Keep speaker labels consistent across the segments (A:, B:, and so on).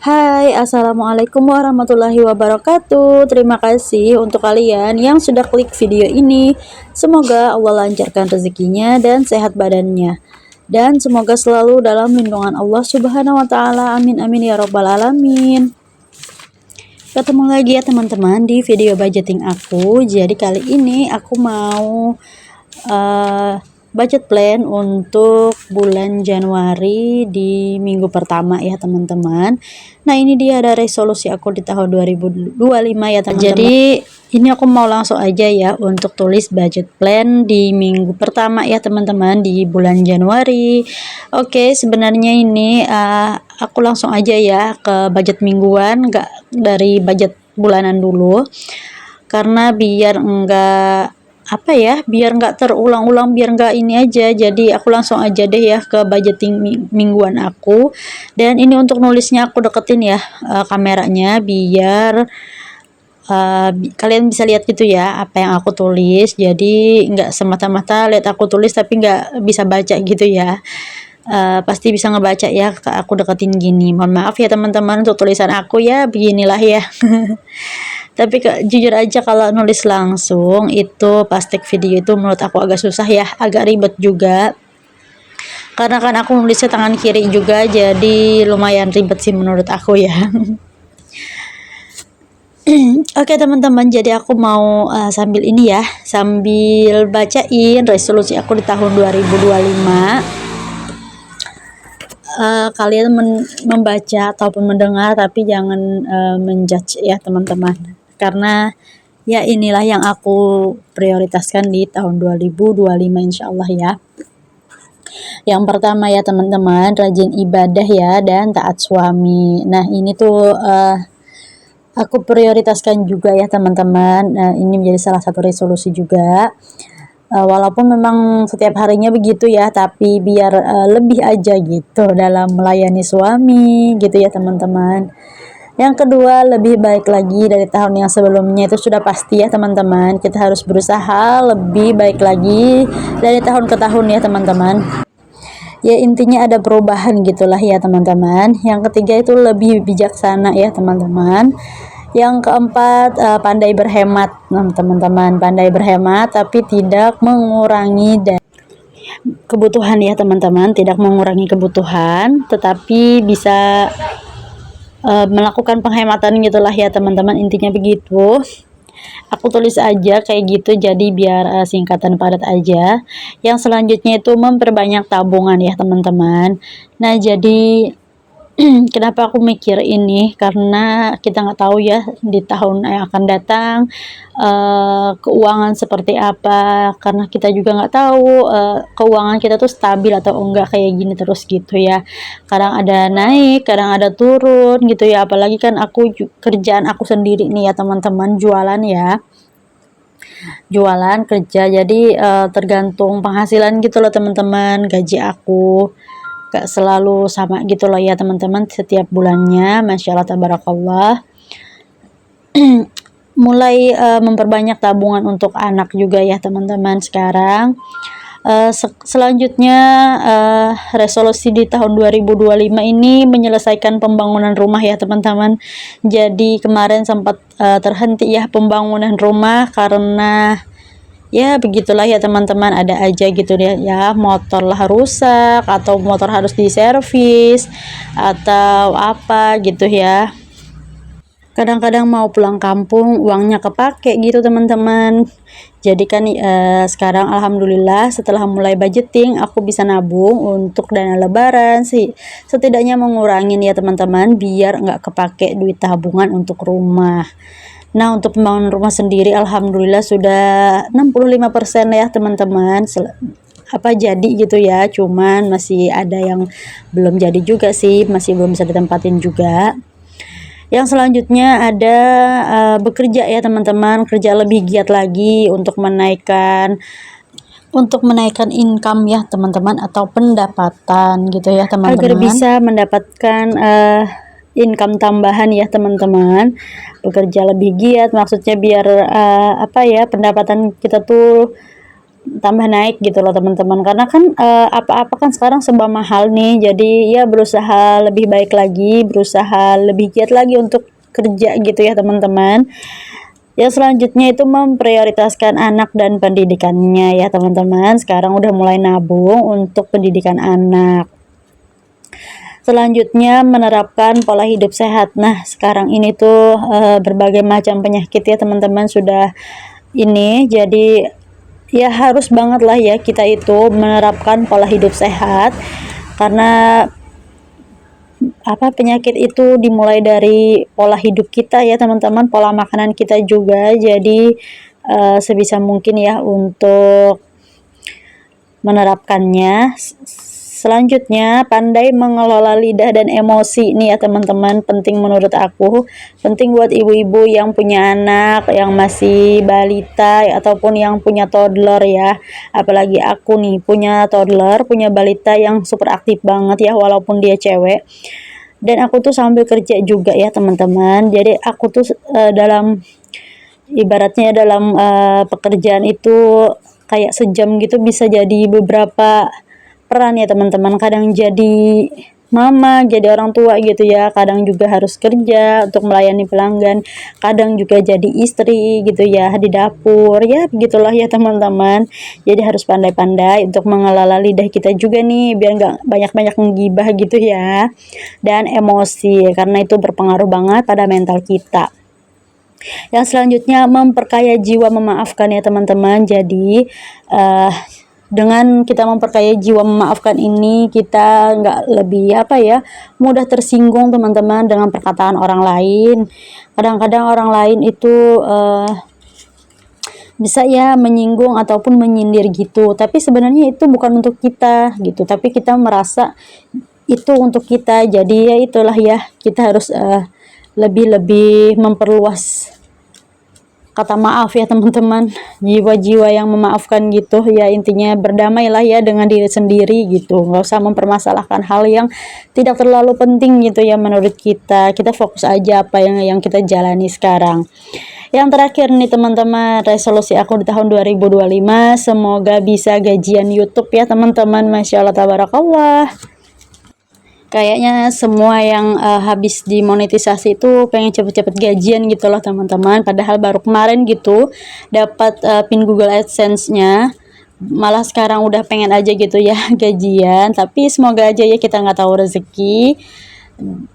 A: Hai, Assalamualaikum warahmatullahi wabarakatuh. Terima kasih untuk kalian yang sudah klik video ini. Semoga Allah lancarkan rezekinya dan sehat badannya. Dan semoga selalu dalam lindungan Allah Subhanahu wa taala. Amin amin ya rabbal alamin. Ketemu lagi ya teman-teman di video budgeting aku. Jadi kali ini aku mau budget plan untuk bulan Januari di minggu pertama ya teman-teman. Nah ini dia ada resolusi aku di tahun 2025 ya teman-teman. Jadi ini aku mau langsung aja ya untuk tulis budget plan di minggu pertama ya teman-teman di bulan Januari. Oke, sebenarnya ini aku langsung aja ya ke budget mingguan, nggak dari budget bulanan dulu, karena biar enggak biar nggak terulang-ulang, biar nggak ini aja. Jadi aku langsung aja deh ya ke budgeting mingguan aku. Dan ini untuk nulisnya aku deketin ya kameranya biar kalian bisa lihat gitu ya apa yang aku tulis. Jadi nggak semata-mata lihat aku tulis tapi nggak bisa baca gitu ya. Pasti bisa ngebaca ya, aku deketin gini. Mohon maaf ya teman-teman untuk tulisan aku ya, beginilah ya. Tapi jujur aja kalau nulis langsung itu pas take video itu menurut aku agak susah ya, agak ribet juga. Karena kan aku nulisnya tangan kiri juga, jadi lumayan ribet sih menurut aku ya. Oke teman-teman, jadi aku mau sambil ini ya, sambil bacain resolusi aku di tahun 2025. Kalian membaca ataupun mendengar tapi jangan menjudge ya teman-teman, karena ya inilah yang aku prioritaskan di tahun 2025 insyaallah ya. Yang pertama ya teman-teman, rajin ibadah ya dan taat suami. Nah ini tuh aku prioritaskan juga ya teman-teman. Ini menjadi salah satu resolusi juga. Walaupun memang setiap harinya begitu ya, tapi biar lebih aja gitu dalam melayani suami gitu ya teman-teman. Yang kedua, lebih baik lagi dari tahun yang sebelumnya, itu sudah pasti ya teman-teman. Kita harus berusaha lebih baik lagi dari tahun ke tahun ya teman-teman. Ya intinya ada perubahan gitulah ya teman-teman. Yang ketiga itu lebih bijaksana ya teman-teman. Yang keempat, pandai berhemat teman-teman. Pandai berhemat tapi tidak mengurangi kebutuhan ya teman-teman. Tidak mengurangi kebutuhan, tetapi bisa melakukan penghematan gitulah ya teman-teman, intinya begitu. Aku tulis aja kayak gitu jadi biar singkat dan padat aja. Yang selanjutnya itu memperbanyak tabungan ya teman-teman. Nah jadi kenapa aku mikir ini, karena kita nggak tahu ya di tahun yang akan datang keuangan seperti apa, karena kita juga nggak tahu keuangan kita tuh stabil atau enggak kayak gini terus gitu ya. Kadang ada naik, kadang ada turun gitu ya, apalagi kan kerjaan aku sendiri nih ya teman-teman, jualan ya, jualan kerja, jadi tergantung penghasilan gitu loh teman-teman. Gaji aku gak selalu sama gitu loh ya teman-teman setiap bulannya, masya Allah tabarakallah. Mulai memperbanyak tabungan untuk anak juga ya teman-teman sekarang. Selanjutnya resolusi di tahun 2025 ini menyelesaikan pembangunan rumah ya teman-teman. Jadi kemarin sempat terhenti ya pembangunan rumah karena ya begitulah ya teman-teman, ada aja gitu ya, motor lah rusak atau motor harus diservis atau apa gitu ya. Kadang-kadang mau pulang kampung uangnya kepake gitu teman-teman. Jadi kan sekarang alhamdulillah setelah mulai budgeting aku bisa nabung untuk dana lebaran sih, setidaknya mengurangin ya teman-teman biar nggak kepake duit tabungan untuk rumah. Nah untuk pembangunan rumah sendiri alhamdulillah sudah 65% ya teman-teman, jadi gitu ya, cuman masih ada yang belum jadi juga sih, masih belum bisa ditempatin juga. Yang selanjutnya ada bekerja ya teman-teman, kerja lebih giat lagi untuk menaikkan income ya teman-teman, atau pendapatan gitu ya teman-teman, agar bisa mendapatkan income tambahan ya teman-teman. Bekerja lebih giat maksudnya biar pendapatan kita tuh tambah naik gitu loh teman-teman, karena kan apa-apa kan sekarang serba mahal nih, jadi ya berusaha lebih baik lagi, berusaha lebih giat lagi untuk kerja gitu ya teman-teman. Ya selanjutnya itu memprioritaskan anak dan pendidikannya ya teman-teman. Sekarang udah mulai nabung untuk pendidikan anak. Selanjutnya menerapkan pola hidup sehat. Nah sekarang ini tuh berbagai macam penyakit ya teman-teman sudah ini, jadi ya harus banget lah ya kita itu menerapkan pola hidup sehat, karena penyakit itu dimulai dari pola hidup kita ya teman-teman, pola makanan kita juga. Jadi sebisa mungkin ya untuk menerapkannya. Selanjutnya, pandai mengelola lidah dan emosi nih ya teman-teman, penting menurut aku, penting buat ibu-ibu yang punya anak yang masih balita ataupun yang punya toddler ya. Apalagi aku nih punya toddler, punya balita yang super aktif banget ya walaupun dia cewek. Dan aku tuh sambil kerja juga ya teman-teman. Jadi aku tuh dalam ibaratnya dalam pekerjaan itu kayak sejam gitu bisa jadi beberapa peran ya teman-teman, kadang jadi mama, jadi orang tua gitu ya, kadang juga harus kerja untuk melayani pelanggan, kadang juga jadi istri gitu ya di dapur, ya begitulah ya teman-teman. Jadi harus pandai-pandai untuk mengelola lidah kita juga nih, biar nggak banyak-banyak menggibah gitu ya, dan emosi, karena itu berpengaruh banget pada mental kita. Yang selanjutnya memperkaya jiwa memaafkan ya teman-teman. Jadi dengan kita memperkaya jiwa memaafkan ini, kita nggak lebih mudah tersinggung teman-teman dengan perkataan orang lain. Kadang-kadang orang lain itu bisa ya menyinggung ataupun menyindir gitu, tapi sebenarnya itu bukan untuk kita gitu, tapi kita merasa itu untuk kita. Jadi ya itulah ya, kita harus lebih memperluas kata maaf ya teman-teman, jiwa-jiwa yang memaafkan gitu ya, intinya berdamailah ya dengan diri sendiri gitu, nggak usah mempermasalahkan hal yang tidak terlalu penting gitu ya menurut kita fokus aja apa yang kita jalani sekarang. Yang terakhir nih teman-teman, resolusi aku di tahun 2025 semoga bisa gajian YouTube ya teman-teman. Masya Allah tabarakallah. Kayaknya semua yang habis dimonetisasi itu pengen cepet-cepet gajian gitu loh teman-teman, padahal baru kemarin gitu dapat pin Google AdSense-nya, malah sekarang udah pengen aja gitu ya gajian. Tapi semoga aja ya, kita nggak tahu rezeki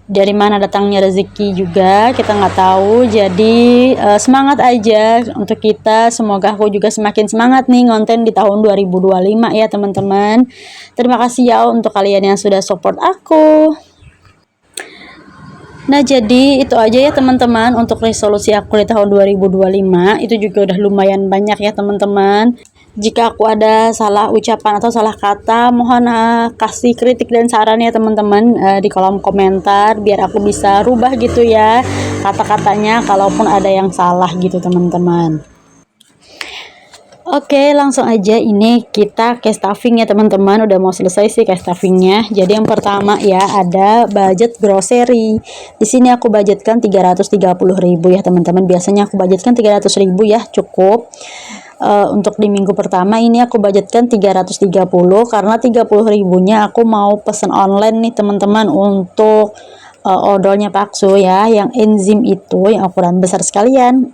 A: dari mana datangnya, rezeki juga kita nggak tahu. Jadi semangat aja untuk kita, semoga aku juga semakin semangat nih ngonten di tahun 2025 ya teman-teman. Terima kasih ya untuk kalian yang sudah support aku. Nah jadi itu aja ya teman-teman untuk resolusi aku di tahun 2025. Itu juga udah lumayan banyak ya teman-teman. Jika aku ada salah ucapan atau salah kata, mohon kasih kritik dan saran ya teman-teman di kolom komentar, biar aku bisa rubah gitu ya kata-katanya kalaupun ada yang salah gitu teman-teman. Oke, langsung aja ini kita cash stuffing ya teman-teman. Udah mau selesai sih cash stuffingnya. Jadi yang pertama ya ada budget grocery. Di sini aku budgetkan 330.000 ya teman-teman. Biasanya aku budgetkan 300.000 ya, cukup. Untuk di minggu pertama ini aku budgetkan 330, karena 30.000-nya aku mau pesen online nih teman-teman untuk odolnya Paksu ya, yang enzim itu yang ukuran besar sekalian.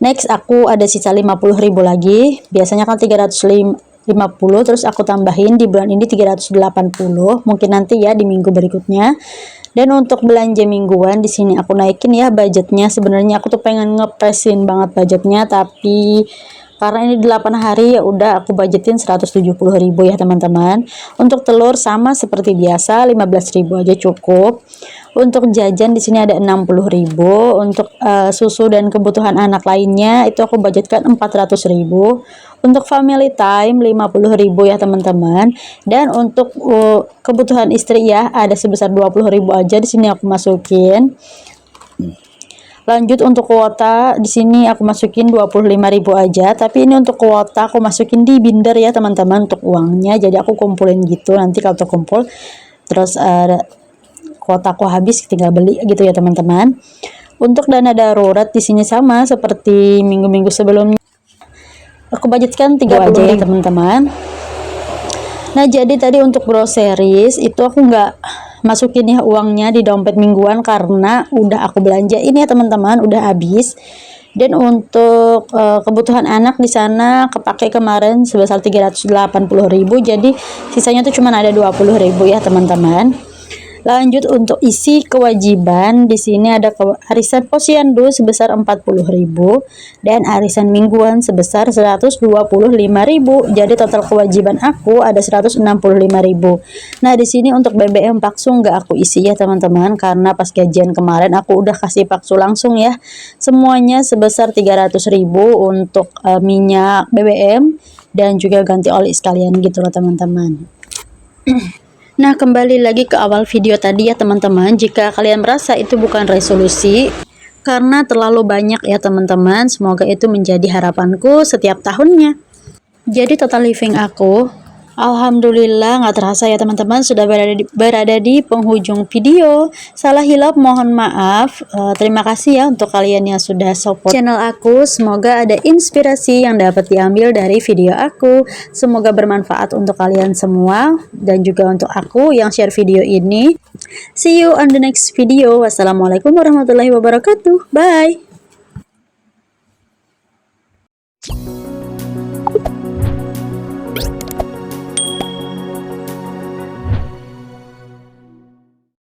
A: Next aku ada sisa 50.000 lagi, biasanya kan 350, terus aku tambahin di bulan ini 380, mungkin nanti ya di minggu berikutnya. Dan untuk belanja mingguan di sini aku naikin ya budgetnya. Sebenarnya aku tuh pengen ngepresin banget budgetnya, tapi karena ini 8 hari ya udah aku budgetin 170.000 ya teman-teman. Untuk telur sama seperti biasa 15.000 aja cukup. Untuk jajan di sini ada 60.000. Untuk susu dan kebutuhan anak lainnya itu aku budgetkan 400.000. Untuk family time 50.000 ya teman-teman. Dan untuk kebutuhan istri ya ada sebesar 20.000 aja di sini aku masukin. Lanjut untuk kuota di sini aku masukin 25.000 aja, tapi ini untuk kuota aku masukin di binder ya teman-teman untuk uangnya. Jadi aku kumpulin gitu, nanti kalau terkumpul terus kuota aku habis tinggal beli gitu ya teman-teman. Untuk dana darurat di sini sama seperti minggu-minggu sebelumnya. aku budgetkan 30 aja ya teman-teman. Nah jadi tadi untuk groceries itu aku nggak masukin ya uangnya di dompet mingguan karena udah aku belanja ini ya teman-teman, udah habis. Dan untuk kebutuhan anak di sana kepake kemarin sebesar 380.000, jadi sisanya tuh cuma ada 20.000 ya teman-teman. Lanjut untuk isi kewajiban, di sini ada arisan posyandu sebesar 40.000 dan arisan mingguan sebesar 125.000. Jadi total kewajiban aku ada 165.000. Nah, di sini untuk BBM Paksu nggak aku isi ya teman-teman karena pas gajian kemarin aku udah kasih Paksu langsung ya. Semuanya sebesar 300.000 untuk minyak BBM dan juga ganti oli sekalian gitu loh teman-teman. Nah, kembali lagi ke awal video tadi ya teman-teman, jika kalian merasa itu bukan resolusi karena terlalu banyak ya teman-teman, semoga itu menjadi harapanku setiap tahunnya. Jadi total living aku, alhamdulillah nggak terasa ya teman-teman, sudah berada di penghujung video. Salah hilap mohon maaf. Terima kasih ya untuk kalian yang sudah support channel aku. Semoga ada inspirasi yang dapat diambil dari video aku. Semoga bermanfaat untuk kalian semua dan juga untuk aku yang share video ini. See you on the next video. Wassalamualaikum warahmatullahi wabarakatuh. Bye.